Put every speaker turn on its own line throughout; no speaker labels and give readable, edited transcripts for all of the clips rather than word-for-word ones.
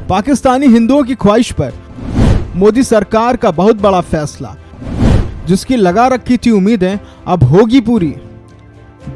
पाकिस्तानी हिंदुओं की ख्वाहिश पर मोदी सरकार का बहुत बड़ा फैसला, जिसकी लगा रखी थी उम्मीदें अब होगी पूरी।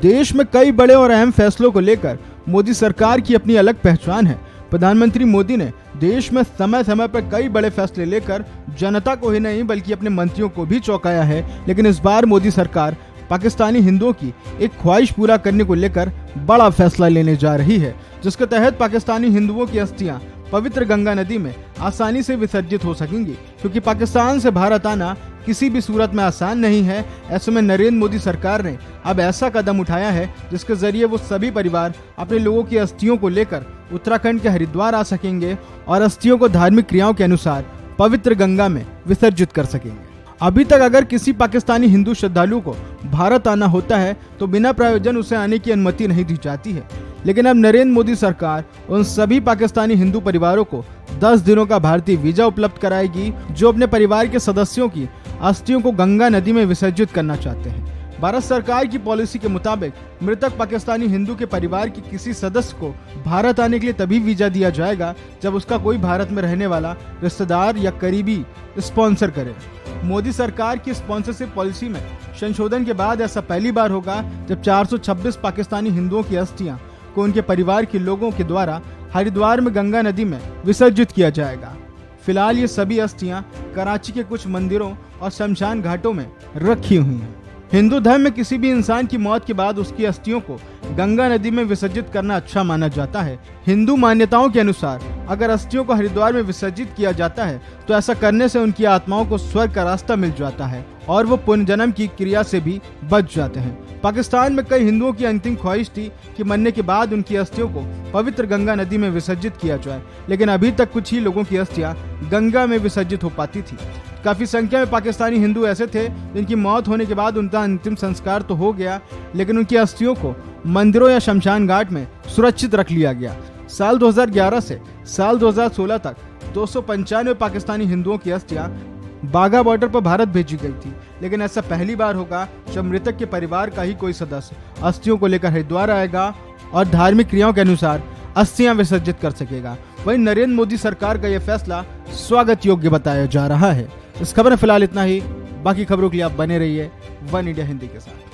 देश में कई बड़े और अहम फैसलों को लेकर मोदी सरकार की अपनी अलग पहचान है। प्रधानमंत्री मोदी ने देश में समय समय पर कई बड़े फैसले लेकर जनता को ही नहीं बल्कि अपने मंत्रियों को भी चौंकाया है, लेकिन इस बार मोदी सरकार पाकिस्तानी हिंदुओं की एक ख्वाहिश पूरा करने को लेकर बड़ा फैसला लेने जा रही है, जिसके तहत पाकिस्तानी हिंदुओं की अस्थियां पवित्र गंगा नदी में आसानी से विसर्जित हो सकेंगी। क्योंकि पाकिस्तान से भारत आना किसी भी सूरत में आसान नहीं है। ऐसे में नरेंद्र मोदी सरकार ने अब ऐसा कदम उठाया है जिसके जरिए वो सभी परिवार अपने लोगों की अस्थियों को लेकर उत्तराखंड के हरिद्वार आ सकेंगे और अस्थियों को धार्मिक क्रियाओं के अनुसार पवित्र गंगा में विसर्जित कर सकेंगे। अभी तक अगर किसी पाकिस्तानी हिंदू श्रद्धालु को भारत आना होता है तो बिना प्रायोजन उसे आने की अनुमति नहीं दी जाती है, लेकिन अब नरेंद्र मोदी सरकार उन सभी पाकिस्तानी हिंदू परिवारों को 10 दिनों का भारतीय वीजा उपलब्ध कराएगी जो अपने परिवार के सदस्यों की अस्थियों को गंगा नदी में विसर्जित करना चाहते हैं। भारत सरकार की पॉलिसी के मुताबिक मृतक पाकिस्तानी हिंदू के परिवार के किसी सदस्य को भारत आने के लिए तभी वीजा दिया जाएगा जब उसका कोई भारत में रहने वाला रिश्तेदार या करीबी स्पॉन्सर करे। मोदी सरकार की स्पॉन्सरशिप पॉलिसी में संशोधन के बाद ऐसा पहली बार होगा जब 426 पाकिस्तानी हिंदुओं की अस्थियां को उनके परिवार के लोगों के द्वारा हरिद्वार में गंगा नदी में विसर्जित किया जाएगा। फिलहाल ये सभी अस्थियां कराची के कुछ मंदिरों और शमशान घाटों में रखी हुई हैं। हिंदू धर्म में किसी भी इंसान की मौत के बाद उसकी अस्थियों को गंगा नदी में विसर्जित करना अच्छा माना जाता है। हिंदू मान्यताओं के अनुसार अगर अस्थियों को हरिद्वार में विसर्जित किया जाता है तो ऐसा करने से उनकी आत्माओं को स्वर्ग का रास्ता मिल जाता है और वो पुनर्जन्म की क्रिया से भी बच जाते हैं। पाकिस्तान में कई हिंदुओं की अंतिम ख्वाहिश थी कि मरने के बाद उनकी अस्थियों को पवित्र गंगा नदी में विसर्जित किया जाए, लेकिन अभी तक कुछ ही लोगों की अस्थियां गंगा में विसर्जित हो पाती थी। काफी संख्या में पाकिस्तानी हिंदू ऐसे थे जिनकी मौत होने के बाद उनका अंतिम संस्कार तो हो गया, लेकिन उनकी अस्थियों को मंदिरों या शमशान घाट में सुरक्षित रख लिया गया। साल 2011 से साल 2016 तक 295 पाकिस्तानी हिंदुओं की अस्थियां बाघा बॉर्डर पर भारत भेजी गई थी, लेकिन ऐसा पहली बार होगा जब मृतक के परिवार का ही कोई सदस्य अस्थियों को लेकर हरिद्वार आएगा और धार्मिक क्रियाओं के अनुसार अस्थियां विसर्जित कर सकेगा। वहीं नरेंद्र मोदी सरकार का यह फैसला स्वागत योग्य बताया जा रहा है। इस खबर में फिलहाल इतना ही। बाकी खबरों के लिए आप बने रहिए वन इंडिया हिंदी के साथ।